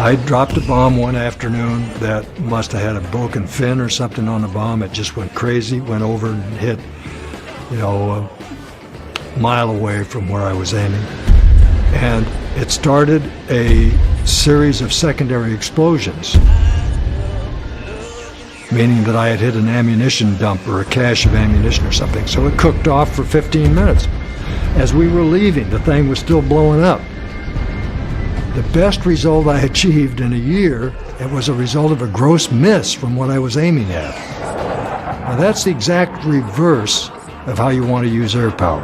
I dropped a bomb one afternoon that must have had a broken fin or something on the bomb. It just went crazy, went over and hit, a mile away from where I was aiming. And it started a series of secondary explosions, meaning that I had hit an ammunition dump or a cache of ammunition or something. So it cooked off for 15 minutes. As we were leaving, the thing was still blowing up. The best result I achieved in a year, it was a result of a gross miss from what I was aiming at. Now that's the exact reverse of how you want to use air power.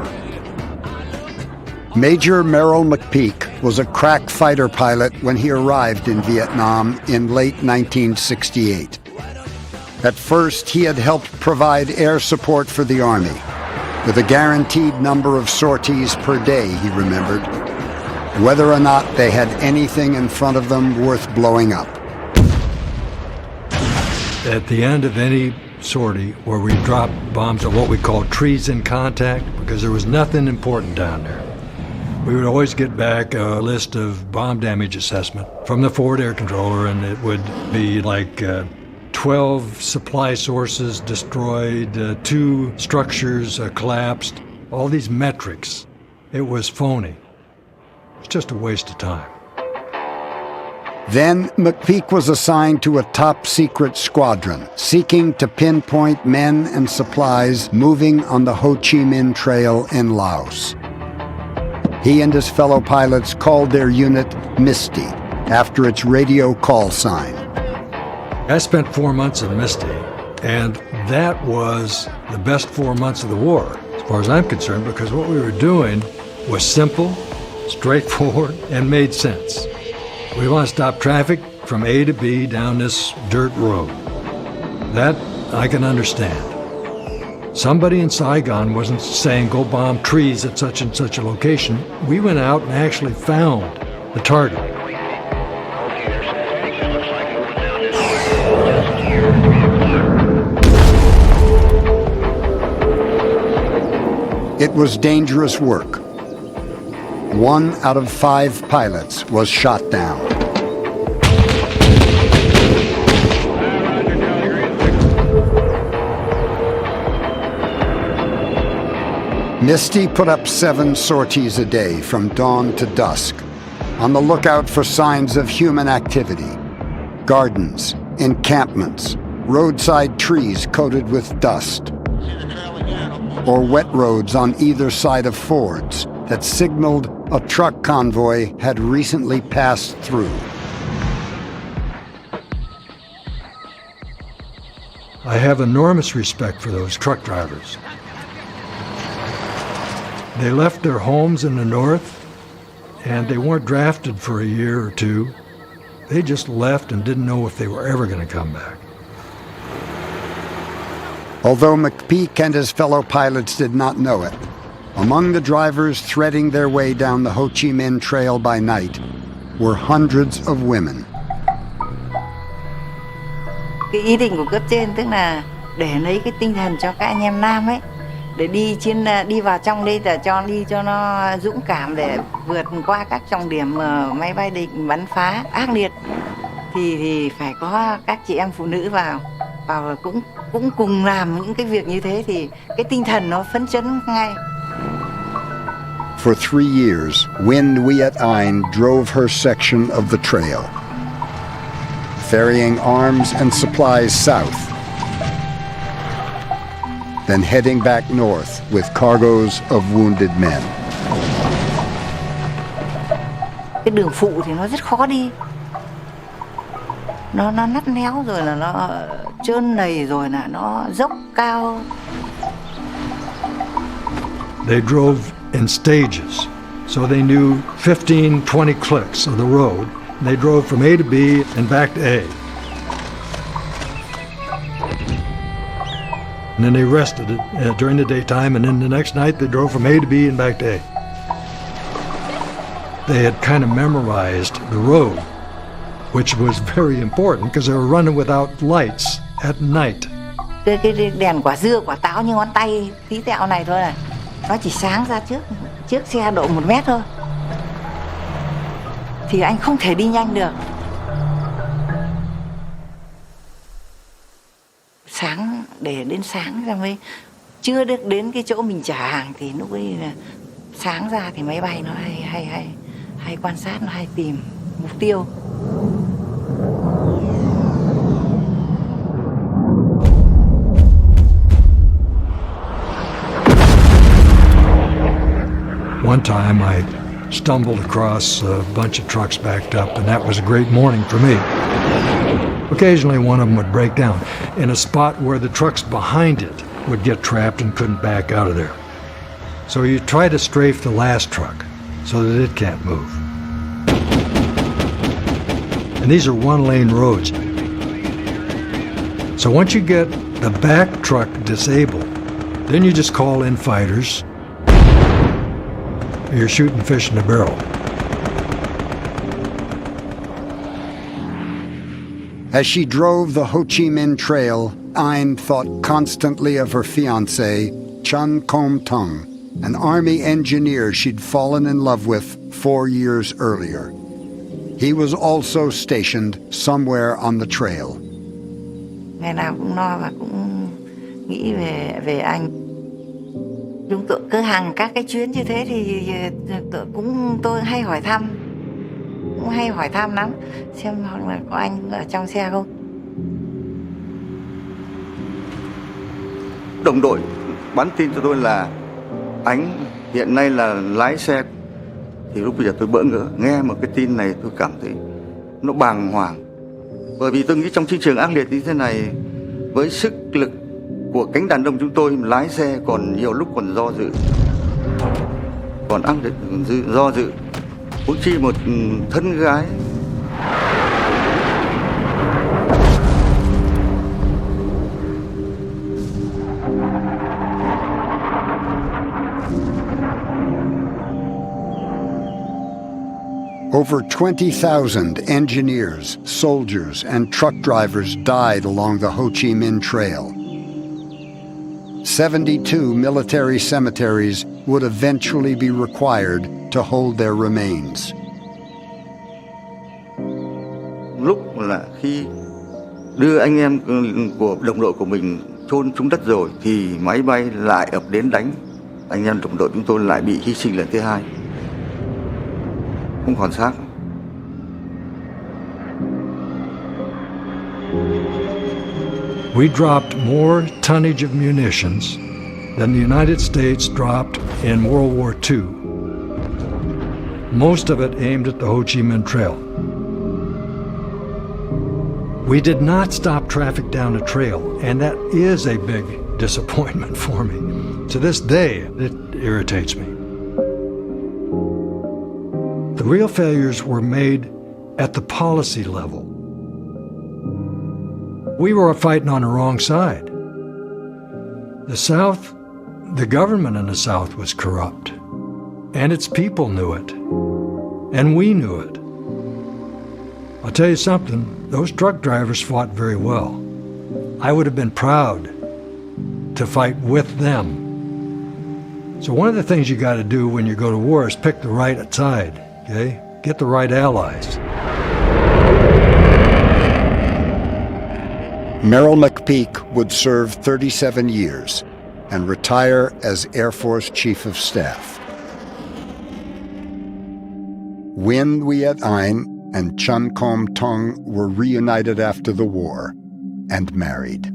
Major Merrill McPeak was a crack fighter pilot when he arrived in Vietnam in late 1968. At first, he had helped provide air support for the Army, with a guaranteed number of sorties per day, he remembered, whether or not they had anything in front of them worth blowing up. At the end of any sortie where we dropped bombs at what we call trees in contact, because there was nothing important down there, we would always get back a list of bomb damage assessment from the forward air controller, and it would be like 12 supply sources destroyed, 2 structures collapsed, all these metrics. It was phony. It's just a waste of time. Then McPeak was assigned to a top-secret squadron, seeking to pinpoint men and supplies moving on the Ho Chi Minh Trail in Laos. He and his fellow pilots called their unit Misty, after its radio call sign. I spent 4 months in Misty, and that was the best 4 months of the war, as far as I'm concerned, because what we were doing was simple, straightforward, and made sense. We want to stop traffic from A to B down this dirt road. That I can understand. Somebody in Saigon wasn't saying go bomb trees at such and such a location. We went out and actually found the target. It was dangerous work. 1 out of 5 pilots was shot down. Misty put up 7 sorties a day from dawn to dusk, on the lookout for signs of human activity. Gardens, encampments, roadside trees coated with dust, or wet roads on either side of fords that signaled a truck convoy had recently passed through. I have enormous respect for those truck drivers. They left their homes in the north, and they weren't drafted for a year or 2. They just left and didn't know if they were ever going to come back. Although McPeak and his fellow pilots did not know it, among the drivers threading their way down the Ho Chi Minh Trail by night were hundreds of women. Cái ý định của cấp trên tức là để lấy cái tinh thần cho các anh em nam ấy, để đi vào trong đây là cho nó dũng cảm để vượt qua các trọng điểm máy bay địch bắn phá ác liệt, thì phải có các chị em phụ nữ vào cũng cùng làm những cái việc như thế thì cái tinh thần nó phấn chấn ngay. For 3 years, Nguyen Viet Anh drove her section of the trail, ferrying arms and supplies south, then heading back north with cargoes of wounded men. Cái đường phụ thì nó rất khó đi. Nó nắt néo rồi là nó trơn nầy rồi là nó dốc cao. They drove in stages, so they knew 15, 20 clicks of the road. And they drove from A to B and back to A. And then they rested during the daytime, and then the next night they drove from A to B and back to A. They had kind of memorized the road, which was very important because they were running without lights at night. Cái đèn quả dưa, quả táo như ngón tay tí tẹo này thôi này, nó chỉ sáng ra trước xe độ 1 mét thôi. Thì anh không thể đi nhanh được. sáng để đến sáng ra mới chưa được đến cái chỗ mình trả hàng thì lúc ấy là sáng ra thì máy bay nó hay quan sát, nó hay tìm mục tiêu. One time I stumbled across a bunch of trucks backed up, and that was a great morning for me. Occasionally one of them would break down in a spot where the trucks behind it would get trapped and couldn't back out of there. So you try to strafe the last truck so that it can't move. And these are one-lane roads. So once you get the back truck disabled, then you just call in fighters. You're shooting fish in a barrel. As she drove the Ho Chi Minh Trail, Ayn thought constantly of her fiancé, Chun Kom Tung, an army engineer she'd fallen in love with 4 years earlier. He was also stationed somewhere on the trail. Ngày nào cũng lo và cũng nghĩ về anh. Chúng tôi cứ hàng các cái chuyến như thế thì tôi hay hỏi thăm, cũng hay hỏi thăm lắm, xem là có anh ở trong xe không. Đồng đội bắn tin cho tôi là anh hiện nay là lái xe, thì lúc bây giờ tôi bỡ ngỡ, nghe một cái tin này tôi cảm thấy nó bàng hoàng. Bởi vì tôi nghĩ trong chiến trường ác liệt như thế này, với sức lực của cánh đàn ông chúng tôi, lái xe còn nhiều lúc còn do dự, còn ác liệt còn do dự, huống chi một thân gái. Over 20,000 engineers, soldiers, and truck drivers died along the Ho Chi Minh Trail. 72 military cemeteries would eventually be required to hold their remains. Lúc là khi đưa anh em của đồng đội của mình chôn xuống đất rồi thì máy bay lại ập đến đánh. Anh em đồng đội chúng tôi lại bị hy sinh lần thứ hai, không còn xác. We dropped more tonnage of munitions than the United States dropped in World War II. Most of it aimed at the Ho Chi Minh Trail. We did not stop traffic down the trail, and that is a big disappointment for me. To this day, it irritates me. The real failures were made at the policy level. We were fighting on the wrong side. The South, the government in the South was corrupt, and its people knew it, and we knew it. I'll tell you something, those truck drivers fought very well. I would have been proud to fight with them. So one of the things you got to do when you go to war is pick the right side, okay? Get the right allies. Merrill McPeak would serve 37 years and retire as Air Force Chief of Staff. Nguyen Viet Anh and Chun Kom Tung were reunited after the war and married.